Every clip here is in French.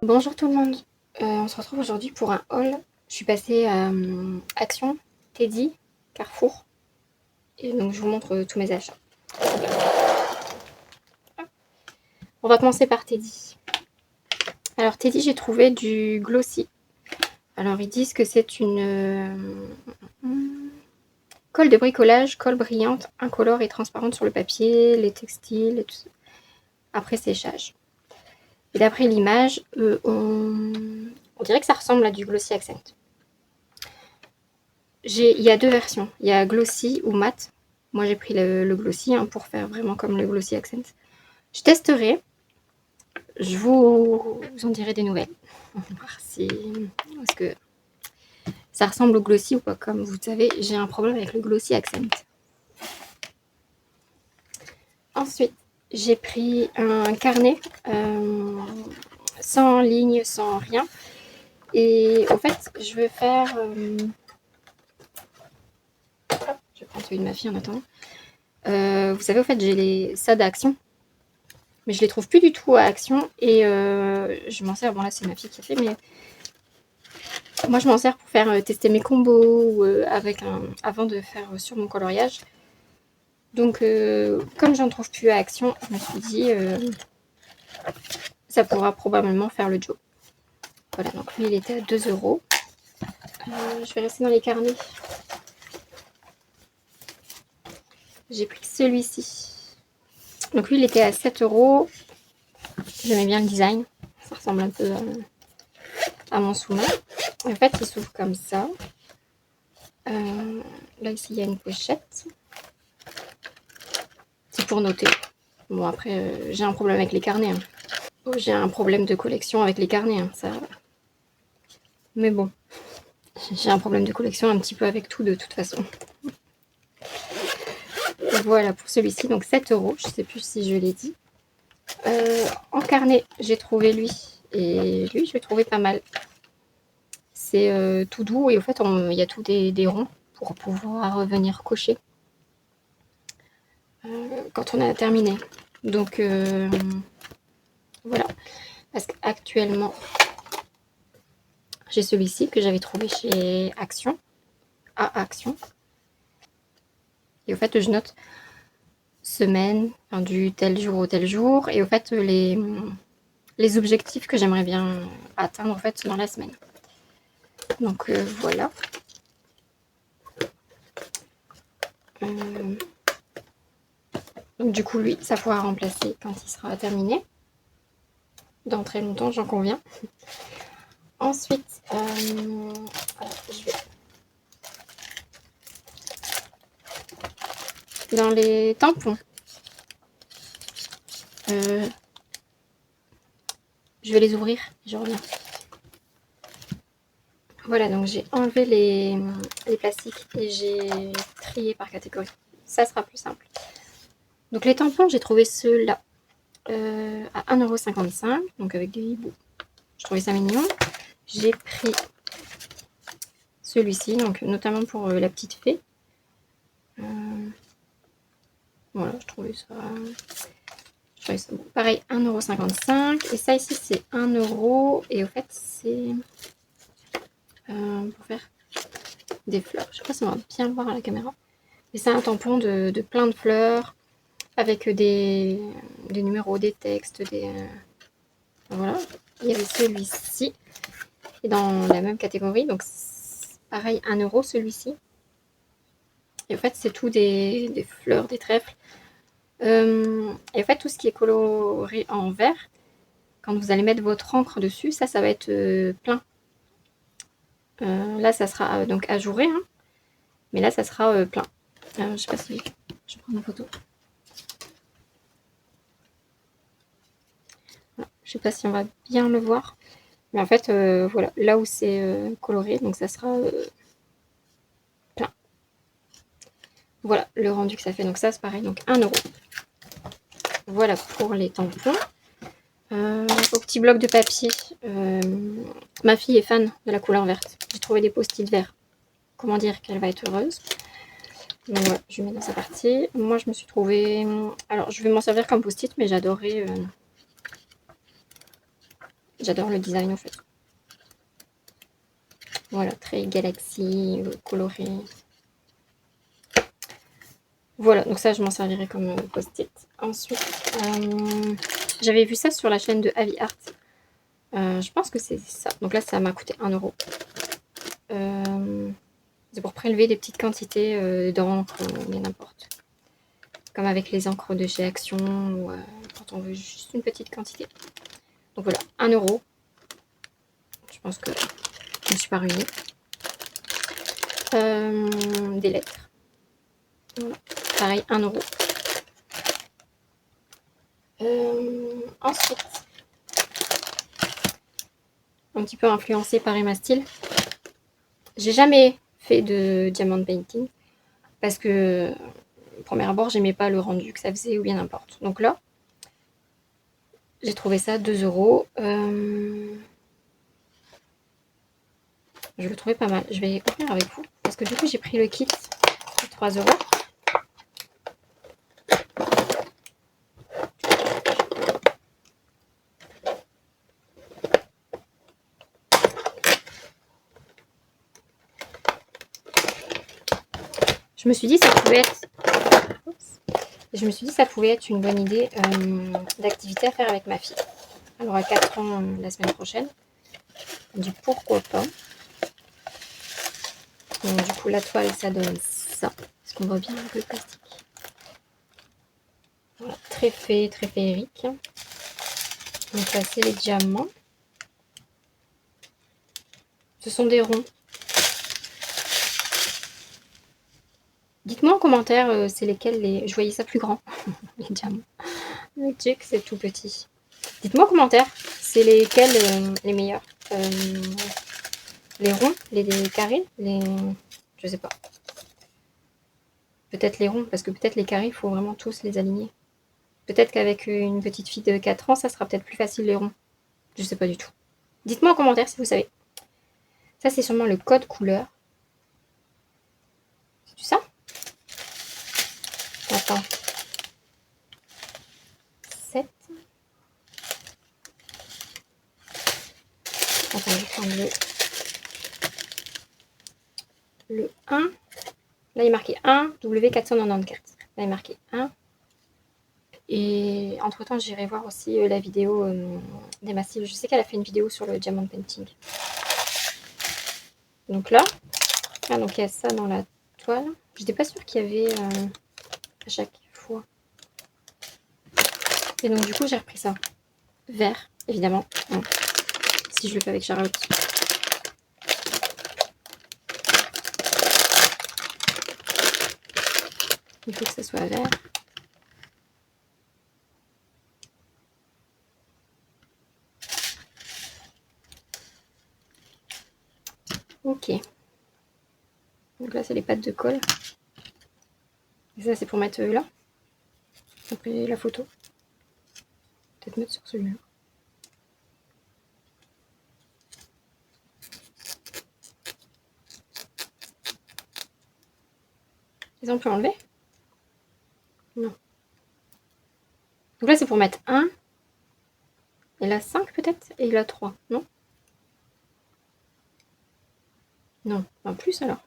Bonjour tout le monde, on se retrouve aujourd'hui pour un haul. Je suis passée à Action, Teddy, Carrefour et donc je vous montre tous mes achats. On va commencer par Teddy. Alors Teddy, j'ai trouvé du Glossy. Alors ils disent que c'est une colle de bricolage, colle brillante, incolore et transparente sur le papier, les textiles et tout ça, après séchage. Et d'après l'image, on dirait que ça ressemble à du Glossy Accent. Il y a deux versions. Il y a glossy ou mat. Moi, j'ai pris le glossy pour faire vraiment comme le glossy accent. Je testerai. Je vous en dirai des nouvelles. On va voir si... Est-ce que ça ressemble au glossy ou pas. Comme vous savez, j'ai un problème avec le glossy accent. Ensuite, j'ai pris un carnet sans ligne, sans rien. Et en fait, je vais faire... Je vais prendre celui de ma fille en attendant. Vous savez, en fait, j'ai ça d'Action. Mais je les trouve plus du tout à Action. Et je m'en sers, bon là c'est ma fille qui a fait, mais moi je m'en sers pour faire tester mes combos ou avant de faire sur mon coloriage. Donc comme j'en trouve plus à Action, je me suis dit ça pourra probablement faire le job. Voilà, donc lui il était à 2 €. Je vais rester dans les carnets. J'ai pris celui-ci. Donc lui il était à 7 €. J'aimais bien le design. Ça ressemble un peu à mon sous-main. En fait, il s'ouvre comme ça. Là, ici, il y a une pochette. C'est pour noter. Bon, après, j'ai un problème avec les carnets. Hein. Oh, j'ai un problème de collection avec les carnets. Hein, ça... Mais bon, j'ai un problème de collection un petit peu avec tout de toute façon. Voilà pour celui-ci, donc 7 €. Je ne sais plus si je l'ai dit. En carnet, j'ai trouvé lui. Et lui, je l'ai trouvé pas mal. C'est tout doux et au fait, il y a tout des ronds pour pouvoir venir cocher quand on a terminé. Donc voilà, parce qu'actuellement, j'ai celui-ci que j'avais trouvé chez Action, à Action. Et au fait, je note semaine, enfin, du tel jour au tel jour, et au fait, les objectifs que j'aimerais bien atteindre en fait dans la semaine. Donc voilà. Donc du coup, lui, ça pourra remplacer quand il sera terminé. Dans très longtemps, j'en conviens. Ensuite, je vais dans les tampons. Je vais les ouvrir, je reviens. Voilà, donc j'ai enlevé les plastiques et j'ai trié par catégorie. Ça sera plus simple. Donc les tampons, j'ai trouvé ceux-là à 1,55 €, donc avec des hiboux. Je trouvais ça mignon. J'ai pris celui-ci, donc notamment pour la petite fée. Voilà, je trouvais ça bon. Pareil, 1,55 €. Et ça ici, c'est 1 €. Et au fait, c'est pour faire des fleurs. Je sais pas si on va bien le voir à la caméra. Mais c'est un tampon de plein de fleurs avec des numéros, des textes, voilà. Il y avait celui-ci qui est dans la même catégorie. Donc pareil, 1 € celui-ci. Et en fait, c'est tout des fleurs, des trèfles. Et en fait, tout ce qui est coloré en vert, quand vous allez mettre votre encre dessus, ça va être plein. Là, ça sera donc ajouré, hein, mais là, ça sera plein. Je sais pas si je prends une photo. Voilà. Je sais pas si on va bien le voir, mais en fait, voilà, là où c'est coloré, donc ça sera plein. Voilà le rendu que ça fait. Donc ça, c'est pareil, donc 1 €. Voilà pour les tampons. Au petit bloc de papier, ma fille est fan de la couleur verte. J'ai trouvé des post-it verts. Comment dire qu'elle va être heureuse. Donc voilà, je mets dans sa partie. Moi, je me suis trouvée... Alors, je vais m'en servir comme post-it, mais j'adorais J'adore le design en fait. Voilà, très galaxie, coloré. Voilà, donc ça je m'en servirai comme post-it. Ensuite, j'avais vu ça sur la chaîne de Avi Art. Je pense que c'est ça. Donc là ça m'a coûté 1 €. C'est pour prélever des petites quantités d'encre, mais n'importe. Comme avec les encres de chez Action, ou quand on veut juste une petite quantité. Donc voilà, 1 €. Je pense que je ne suis pas ruinée. Des lettres. Voilà. Pareil, 1 €. Ensuite, un petit peu influencé par Emma Style. J'ai jamais fait de diamond painting parce que, au premier abord, j'aimais pas le rendu que ça faisait ou bien n'importe. Donc là, j'ai trouvé ça 2 €. Je le trouvais pas mal. Je vais ouvrir avec vous parce que du coup, j'ai pris le kit à 3 €. Je me suis dit ça pouvait être... Je me suis dit ça pouvait être une bonne idée d'activité à faire avec ma fille. Elle aura 4 ans la semaine prochaine. Je me dis pourquoi pas. Donc, du coup, la toile, ça donne ça. Est-ce qu'on voit bien avec le plastique? Voilà, très féerique. Donc là, c'est les diamants. Ce sont des ronds. Dites-moi en commentaire, c'est lesquels les... Je voyais ça plus grand, les diamants. Le truc, c'est tout petit. Dites-moi en commentaire, c'est lesquels les meilleurs. Les ronds, les carrés, les... Je sais pas. Peut-être les ronds, parce que peut-être les carrés, il faut vraiment tous les aligner. Peut-être qu'avec une petite fille de 4 ans, ça sera peut-être plus facile les ronds. Je sais pas du tout. Dites-moi en commentaire si vous savez. Ça, c'est sûrement le code couleur. C'est ça? Attends. 7. Attends, je vais prendre le 1. Là, il est marqué 1, W494. Là, il est marqué 1. Et entre-temps, j'irai voir aussi la vidéo d'Emma Style. Je sais qu'elle a fait une vidéo sur le diamond painting. Donc là, donc il y a ça dans la toile. Je n'étais pas sûre qu'il y avait à chaque fois. Et donc du coup, j'ai repris ça. Vert, évidemment. Bon. Si je le fais avec Charlotte. Il faut que ça soit vert. Ok. Donc là, c'est les pattes de colle. Et ça, c'est pour mettre là. Après la photo. Peut-être mettre sur celui-là. Ils ont pu enlever? Non. Donc là, c'est pour mettre 1. Et là, 5 peut-être. Et là, 3. Non? Non. En plus alors.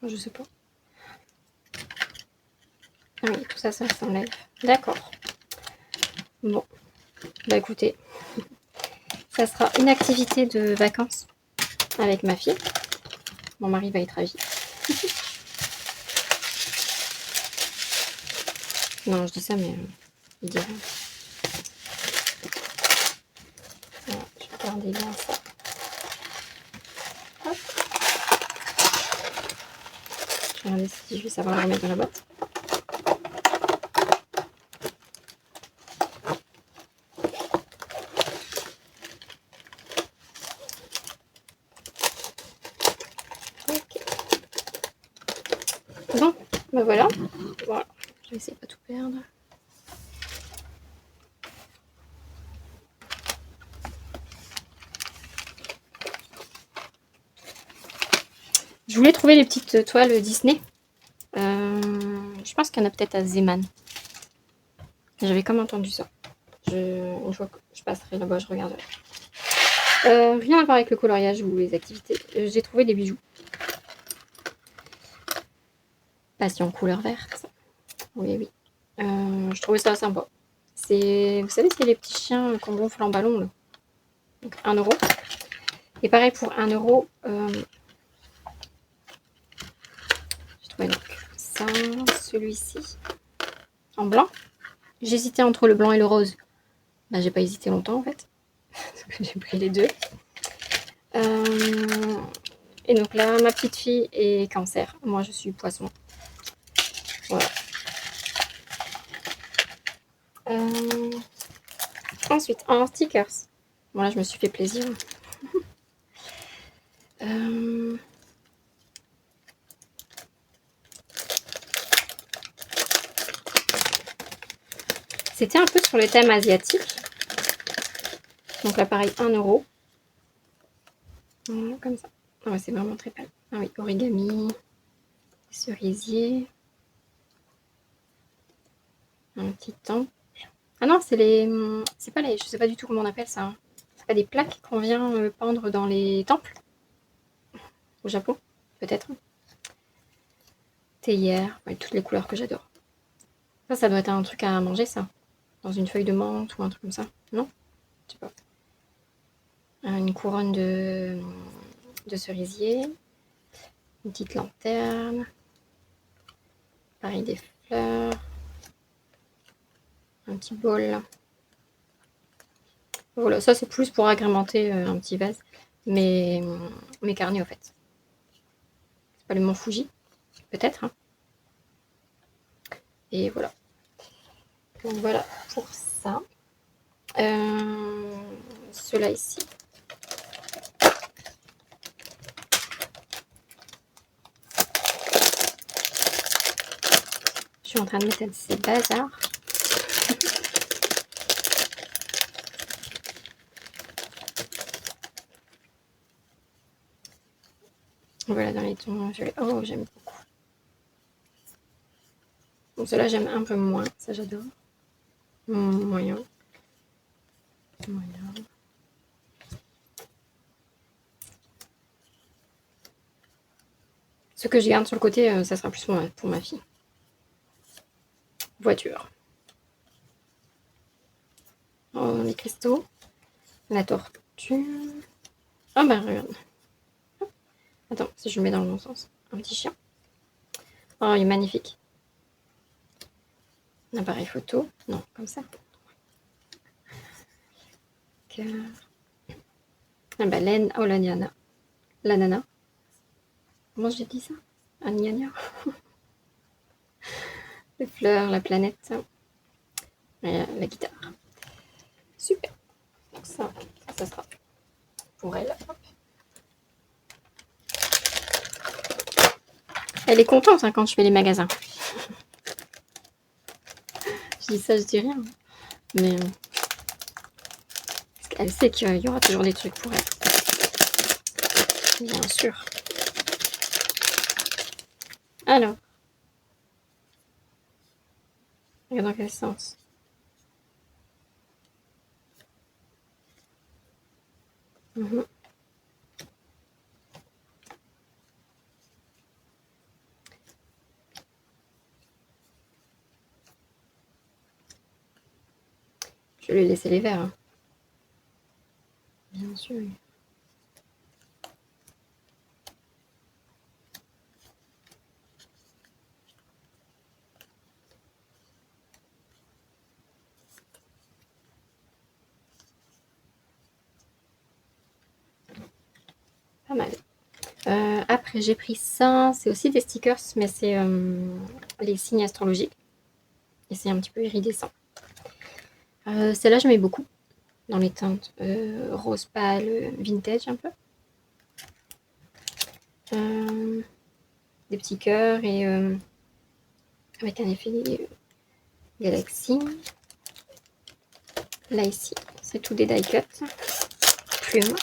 Je sais pas. Ah oui, tout ça, ça s'enlève. D'accord. Bon. Bah écoutez. Ça sera une activité de vacances avec ma fille. Mon mari va être ravi. Non, je dis ça, mais il dit rien. Voilà, je vais garder bien ça. Hop. Je vais regarder si je vais savoir le remettre dans la boîte. Ok. Bon, ben voilà. Voilà. Je vais essayer de pas tout perdre. Je voulais trouver les petites toiles Disney. Je pense qu'il y en a peut-être à Zeeman. J'avais comme entendu ça. Une fois que je passerai là-bas, je regarderai. Rien à voir avec le coloriage ou les activités. J'ai trouvé des bijoux. Passion couleur verte. Oui, oui. Je trouvais ça sympa. Vous savez, c'est les petits chiens qu'on gonfle en ballon, là. Donc 1 euro. Et pareil, pour 1 euro, j'ai trouvé donc ça, celui-ci, en blanc. J'hésitais entre le blanc et le rose. Bah, j'ai pas hésité longtemps, en fait. J'ai pris les deux. Et donc là, ma petite fille est cancer. Moi, je suis poisson. Voilà. Ensuite, en stickers. Bon, là, je me suis fait plaisir. C'était un peu sur le thème asiatique. Donc là, pareil, 1 euro. Voilà, comme ça. Ah ouais, c'est vraiment très belle. Ah oui, origami, cerisier. Un petit temple. Ah non, c'est pas les... Je sais pas du tout comment on appelle ça. Hein. C'est pas des plaques qu'on vient pendre dans les temples au Japon, peut-être. Théière, ouais, toutes les couleurs que j'adore. Ça doit être un truc à manger, ça. Dans une feuille de menthe ou un truc comme ça. Non? Je sais pas. Une couronne de cerisier. Une petite lanterne. Pareil, des fleurs. Un petit bol. Voilà, ça c'est plus pour agrémenter un petit vase. Mes carnets, en fait. C'est pas le Mont Fuji, peut-être. Hein. Et voilà. Donc voilà pour ça. Ceux-là ici. Je suis en train de mettre ces bazars. Voilà, dans les tons violets. Oh, j'aime beaucoup. Donc ceux-là, j'aime un peu moins. Ça, j'adore. Moyen. Moyen. Ce que je garde sur le côté, ça sera plus pour ma fille. Voiture. Oh, les cristaux. La tortue. Ah bah regarde. Attends, si je le mets dans le bon sens. Un petit chien. Oh, il est magnifique. Un appareil photo. Non, comme ça. Ah bah laine. Oh, la nana. La nana. Comment j'ai dit ça? Un gnagna. Les fleurs, la planète. Et la guitare. Super. Donc ça sera pour elle. Elle est contente hein, quand je fais les magasins. Je dis ça, je dis rien. Mais elle sait qu'il y aura toujours des trucs pour elle. Bien sûr. Alors. Regarde dans quel sens. Je vais lui laisser les verres. Hein. Bien sûr. Pas mal. Après, j'ai pris ça. C'est aussi des stickers, mais c'est les signes astrologiques. Et c'est un petit peu iridescent. Celle-là, je mets beaucoup. Dans les teintes rose pâle, vintage un peu. Des petits cœurs et avec un effet galaxie. Là, ici, c'est tout des die cuts. Plumes.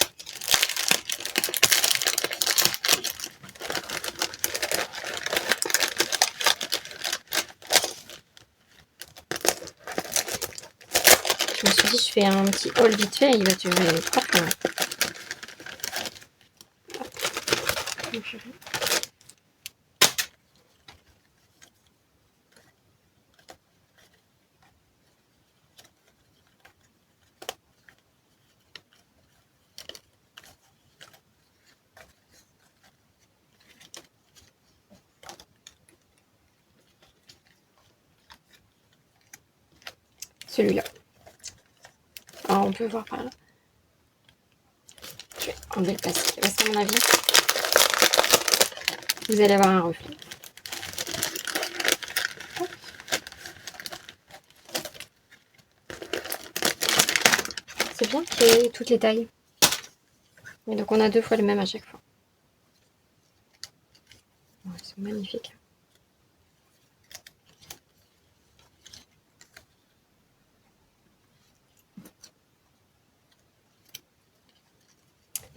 Je me suis dit, je fais un petit haul vite fait, il va durer 3 mois. Celui-là. Alors, on peut voir par là. Je vais enlever le plastique parce qu'à mon avis, vous allez avoir un reflet. C'est bien qu'il y ait toutes les tailles. Et donc on a 2 fois le même à chaque fois. Ouais, ils sont magnifiques.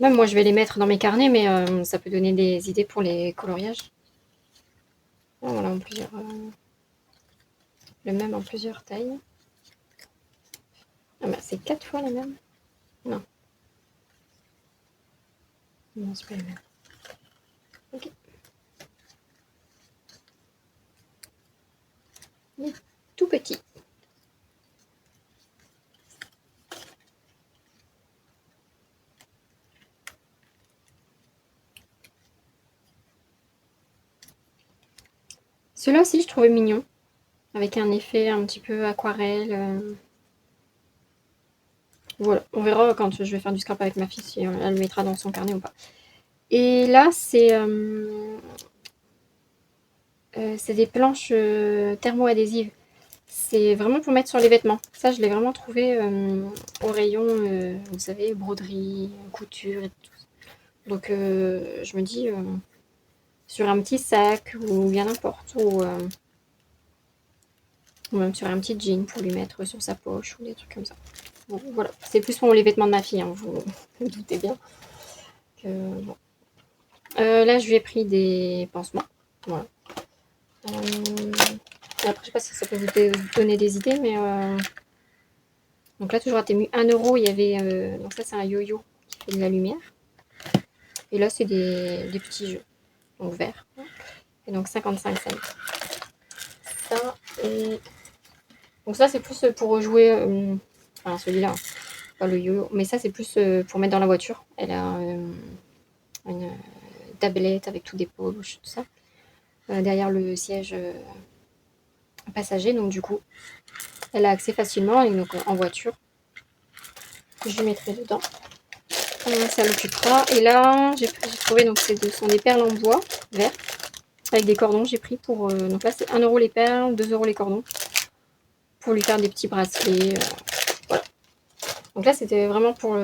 Même moi je vais les mettre dans mes carnets, mais ça peut donner des idées pour les coloriages. Voilà, en plusieurs, le même en plusieurs tailles. Ah bah c'est 4 fois les mêmes. Non. Non, c'est pas les mêmes. Ok. Il est tout petit. Celui-là aussi je trouvais mignon. Avec un effet un petit peu aquarelle. Voilà, on verra quand je vais faire du scrap avec ma fille si elle le mettra dans son carnet ou pas. Et là, c'est des planches thermo-adhésives. C'est vraiment pour mettre sur les vêtements. Ça, je l'ai vraiment trouvé au rayon, vous savez, broderie, couture et tout. Donc, je me dis, sur un petit sac ou bien n'importe, ou même sur un petit jean pour lui mettre sur sa poche ou des trucs comme ça. Bon, voilà, c'est plus pour les vêtements de ma fille, hein, vous doutez bien. Que, bon. Là, je lui ai pris des pansements. Voilà. Après, je sais pas si ça peut vous donner des idées, mais donc là, toujours à Temu, 1 €, il y avait. Donc, ça, c'est un yo-yo qui fait de la lumière. Et là, c'est des petits jeux, donc verts. Et donc, 55 cents. Ça, et. Donc, ça, c'est plus pour jouer. Enfin, celui-là, hein, pas le yo-yo. Mais ça, c'est plus pour mettre dans la voiture. Elle a une tablette avec tout des poches, tout ça. Derrière le siège passager, donc du coup, elle a accès facilement. Et donc, en voiture, je lui mettrai dedans. Ça l'occupera. Et là, j'ai trouvé, donc ce sont des perles en bois vert avec des cordons. J'ai pris pour. Donc là, c'est 1 € les perles, 2 € les cordons. Pour lui faire des petits bracelets. Voilà. Donc là, c'était vraiment pour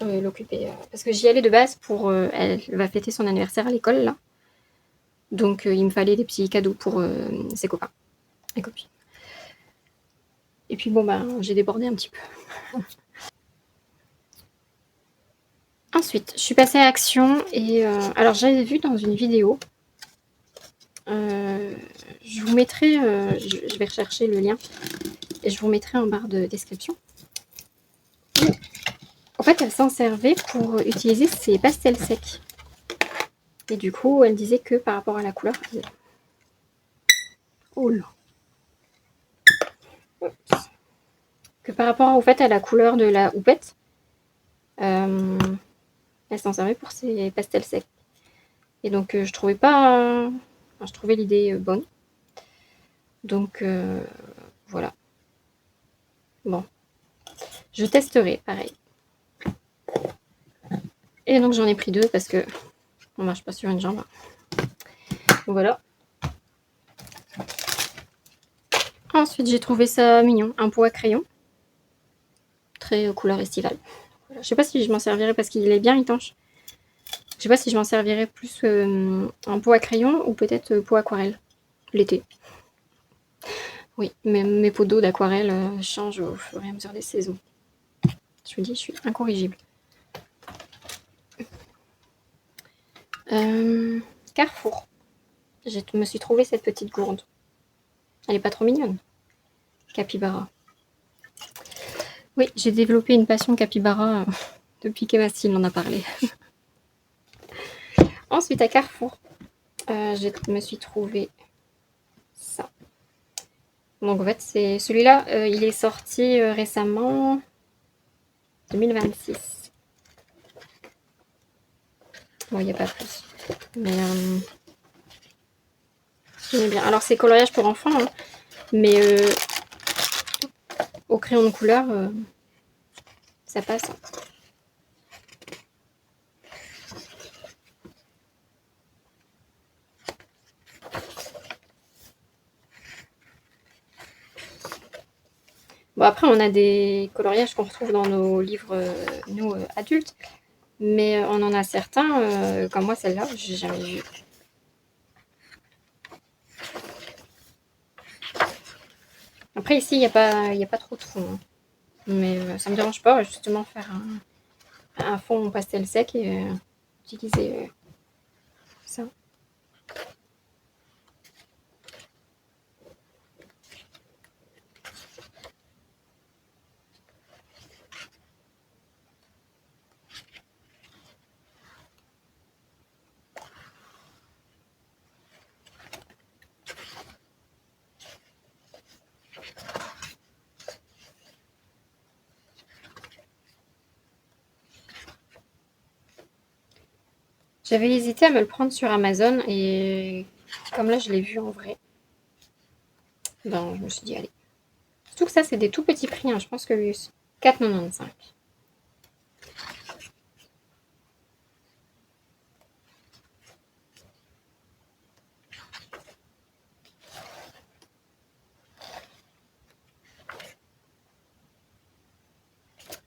l'occuper. Parce que j'y allais de base pour. Elle va fêter son anniversaire à l'école, là. Donc il me fallait des petits cadeaux pour ses copains et copines. Et puis bon, bah, j'ai débordé un petit peu. Ensuite, je suis passée à Action et alors j'avais vu dans une vidéo, je vous mettrai, je vais rechercher le lien et je vous mettrai en barre de description. En fait, elle s'en servait pour utiliser ses pastels secs. Et du coup, elle disait que par rapport à la couleur, oh là, que par rapport au fait à la couleur de la houppette, elle s'en servait pour ses pastels secs. Et donc, je trouvais pas, enfin, je trouvais l'idée bonne. Donc, voilà. Bon, je testerai, pareil. Et donc, j'en ai pris 2 parce que on marche pas sur une jambe. Donc, voilà. Ensuite, j'ai trouvé ça mignon, un pot à crayon. Très couleur estivale. Voilà. Je sais pas si je m'en servirai parce qu'il est bien étanche. Je sais pas si je m'en servirai plus en pot à crayon ou peut-être pot aquarelle l'été. Oui, mes pots d'eau d'aquarelle changent au fur et à mesure des saisons. Je vous dis, je suis incorrigible. Carrefour. Je me suis trouvé cette petite gourde. Elle est pas trop mignonne. Capybara. Oui, j'ai développé une passion capybara depuis qu'Emma Steele en a parlé. Ensuite, à Carrefour, je me suis trouvé ça. Donc en fait, c'est celui-là, il est sorti récemment, 2026. Bon, il n'y a pas plus. Mais j'aime bien. Alors, c'est coloriage pour enfants, hein, mais au crayon de couleur, ça passe. Bon, après, on a des coloriages qu'on retrouve dans nos livres, nous, adultes. Mais on en a certains, comme moi, celle-là, j'ai jamais vu. Après, ici, il n'y a pas trop de fond, hein. Mais ça me dérange pas, justement, faire un fond pastel sec et utiliser ça. J'avais hésité à me le prendre sur Amazon et comme là, je l'ai vu en vrai, ben, je me suis dit, allez. Surtout que ça, c'est des tout petits prix, hein. Je pense que 4,95.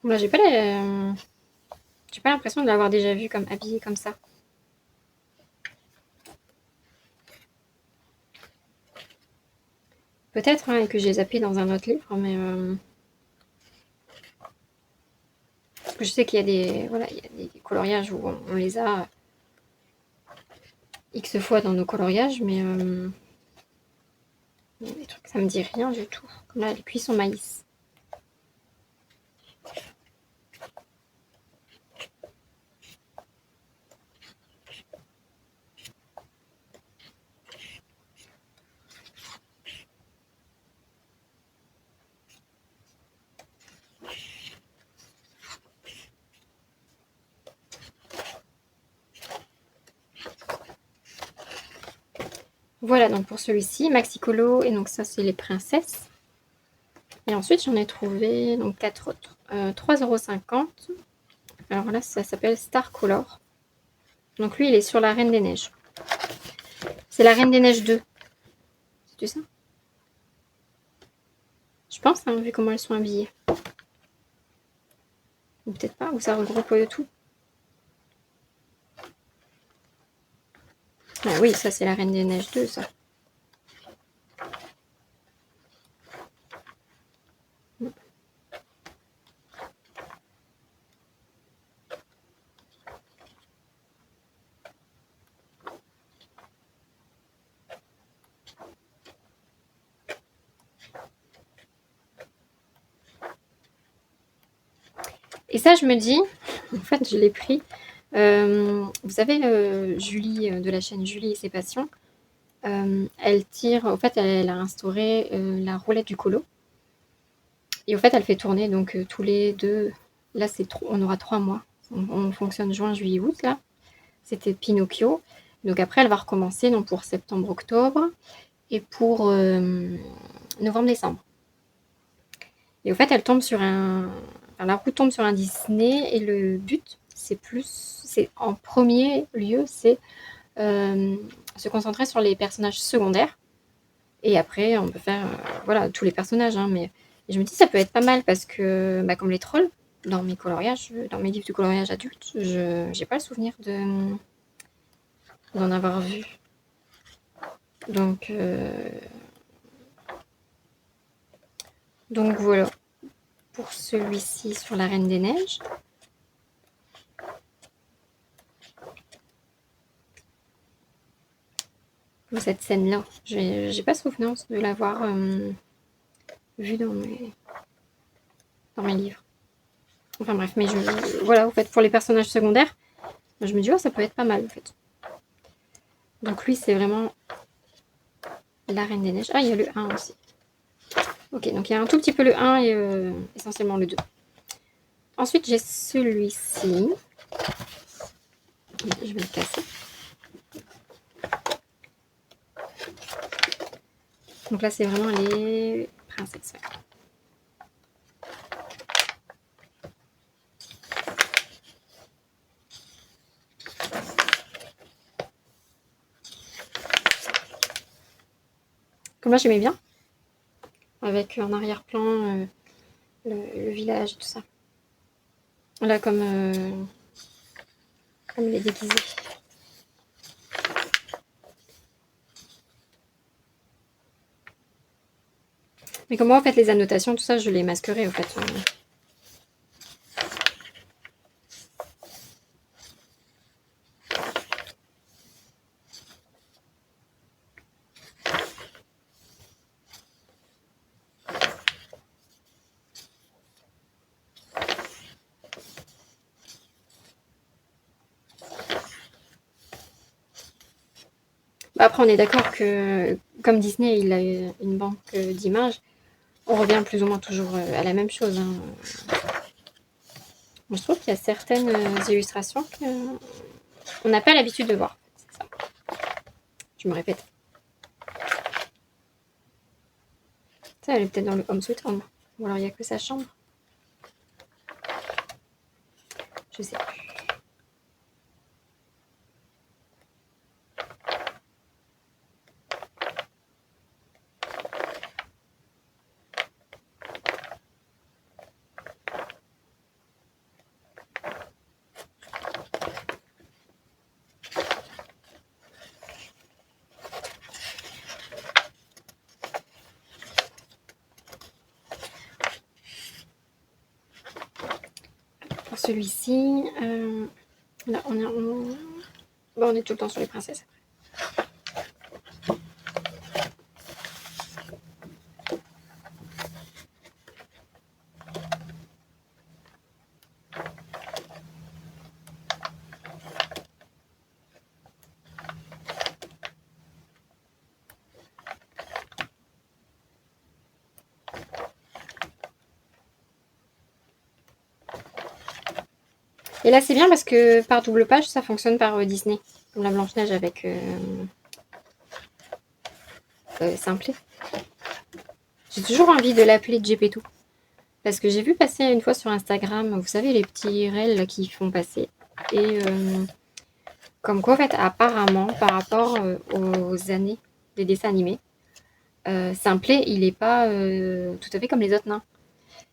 Moi, j'ai pas l'impression de l'avoir déjà vu comme habillé comme ça. Peut-être, hein, et que j'ai zappé dans un autre livre, mais parce que je sais qu'il y a des, voilà, il y a des coloriages où on les a X fois dans nos coloriages, mais il y a des trucs, ça me dit rien du tout. Comme là, les cuissons maïs. Voilà donc pour celui-ci, Maxicolo, et donc ça c'est les princesses. Et ensuite j'en ai trouvé donc 4 autres. 3,50 €. Alors là ça s'appelle Star Color. Donc lui il est sur la Reine des Neiges. C'est la Reine des Neiges 2. C'est ça? Je pense, hein, vu comment elles sont habillées. Ou peut-être pas, ou ça regroupe tout. Ah oui, ça c'est la Reine des Neiges 2, ça. Et ça, je me dis, en fait, je l'ai pris. Vous savez, Julie, de la chaîne Julie et ses passions, elle tire, en fait, elle a instauré la roulette du colo. Et en fait, elle fait tourner donc tous les deux. Là, on aura 3 mois. On fonctionne juin, juillet, août, là. C'était Pinocchio. Donc après, elle va recommencer donc pour septembre, octobre et pour novembre, décembre. Et au fait, elle tombe sur la roue tombe sur un Disney et le but, c'est en premier lieu, c'est se concentrer sur les personnages secondaires. Et après, on peut faire voilà, tous les personnages, hein, mais je me dis ça peut être pas mal parce que, bah, comme les trolls, dans mes coloriages, dans mes livres de coloriage adulte, je n'ai pas le souvenir d'en avoir vu. Donc voilà, pour celui-ci sur la Reine des Neiges. Cette scène-là, j'ai pas souvenance de l'avoir vue dans mes livres. Enfin bref, mais voilà, en fait, pour les personnages secondaires, je me dis, oh, ça peut être pas mal, en fait. Donc lui, c'est vraiment la Reine des Neiges. Ah, il y a le 1 aussi. Ok, donc il y a un tout petit peu le 1 et essentiellement le 2. Ensuite, j'ai celui-ci. Je vais le casser. Donc là, c'est vraiment les princesses. Ouais. Comme là, j'aimais bien. Avec en arrière-plan le village et tout ça. Là, comme il est déguisé. Mais comme moi, en fait, les annotations, tout ça, je les masquerai, en fait. Bah, après, on est d'accord que, comme Disney, il a une banque d'images, on revient plus ou moins toujours à la même chose. Hein. Moi, je trouve qu'il y a certaines illustrations qu'on n'a pas l'habitude de voir. C'est ça. Je me répète. Ça, elle est peut-être dans le Home Sweet Home. Ou alors, il n'y a que sa chambre. Je sais plus. Pour celui-ci, là, on est tout le temps sur les princesses. Et là, c'est bien parce que par double page, ça fonctionne par Disney. Comme la Blanche-Neige avec Simplet. J'ai toujours envie de l'appeler Gepetto. Parce que j'ai vu passer une fois sur Instagram, vous savez, les petits reels là, qui font passer. Et comme quoi, en fait, apparemment, par rapport aux années des dessins animés, Simplet, il n'est pas tout à fait comme les autres nains.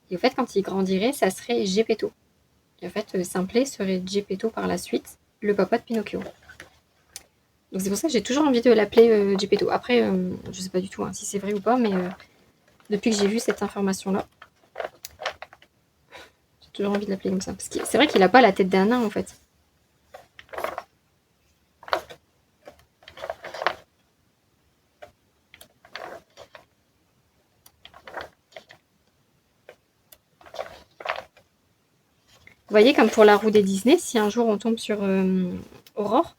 Et en fait, quand il grandirait, ça serait Gepetto. Et en fait, Simplet serait Gepetto par la suite, le papa de Pinocchio. Donc c'est pour ça que j'ai toujours envie de l'appeler Gepetto. Après, je sais pas du tout hein, si c'est vrai ou pas, mais depuis que j'ai vu cette information-là, j'ai toujours envie de l'appeler comme ça. Parce que c'est vrai qu'il a pas la tête d'un nain, en fait. Vous voyez, comme pour la roue des Disney, si un jour on tombe sur Aurore,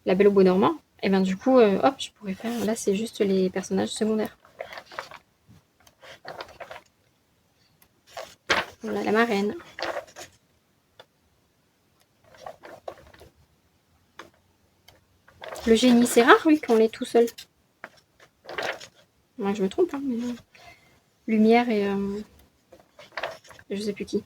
la Belle au Bois dormant, et bien du coup, hop, je pourrais faire... Là, c'est juste les personnages secondaires. Voilà, la marraine. Le génie, c'est rare, oui, qu'on l'ait tout seul. Moi, je me trompe, hein, mais non. Lumière et... je sais plus qui.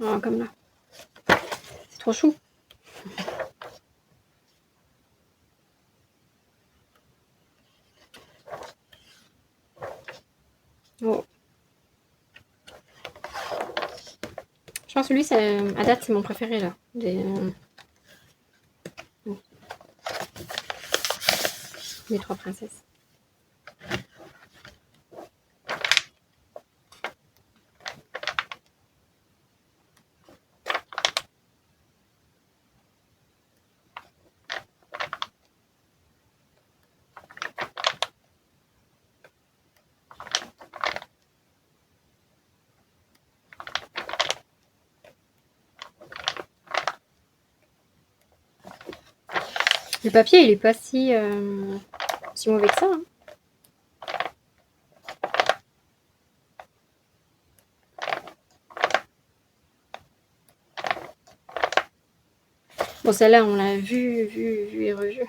Voilà, comme là. C'est trop chou. Oh. Je pense que lui, à date, c'est mon préféré, là. Les trois princesses. Le papier, il est pas si mauvais que ça. Hein. Bon, celle-là, on l'a vu et revu.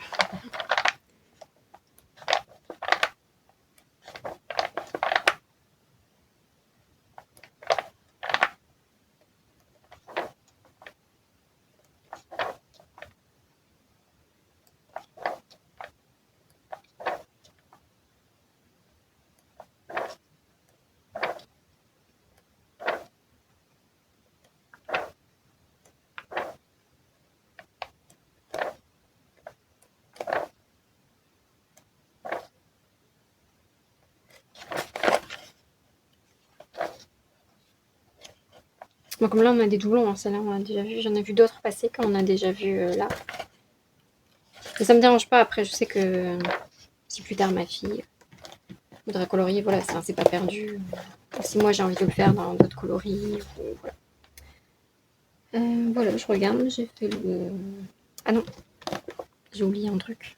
Bon, comme là, on a des doublons. Hein. Celle-là, on a déjà vu. J'en ai vu d'autres passer qu'on a déjà vu là. Mais ça me dérange pas. Après, je sais que si plus tard ma fille voudrait colorier, voilà, c'est pas perdu. Si moi j'ai envie de le faire dans d'autres coloris, voilà. Voilà, je regarde, j'ai fait le... Ah non, j'ai oublié un truc.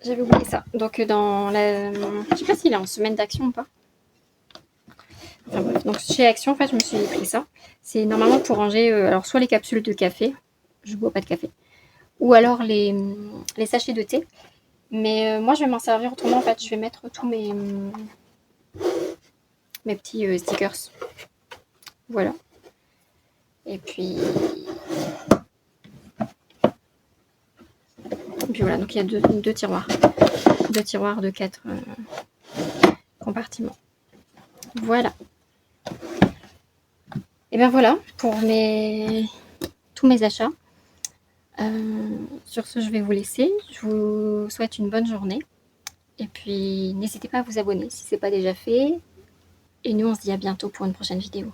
J'avais oublié ça. Donc dans la... Je sais pas s'il est en semaine d'action ou pas. Enfin bref, donc chez Action, en fait, je me suis pris ça. C'est normalement pour ranger, alors soit les capsules de café, je bois pas de café, ou alors les sachets de thé. Mais moi, je vais m'en servir autrement. En fait, je vais mettre tous mes petits stickers. Voilà. Et puis voilà, donc il y a deux tiroirs. Deux tiroirs de 4 compartiments. Voilà. Et bien voilà pour tous mes achats. Sur ce, je vais vous laisser. Je vous souhaite une bonne journée. Et puis, n'hésitez pas à vous abonner si ce n'est pas déjà fait. Et nous, on se dit à bientôt pour une prochaine vidéo.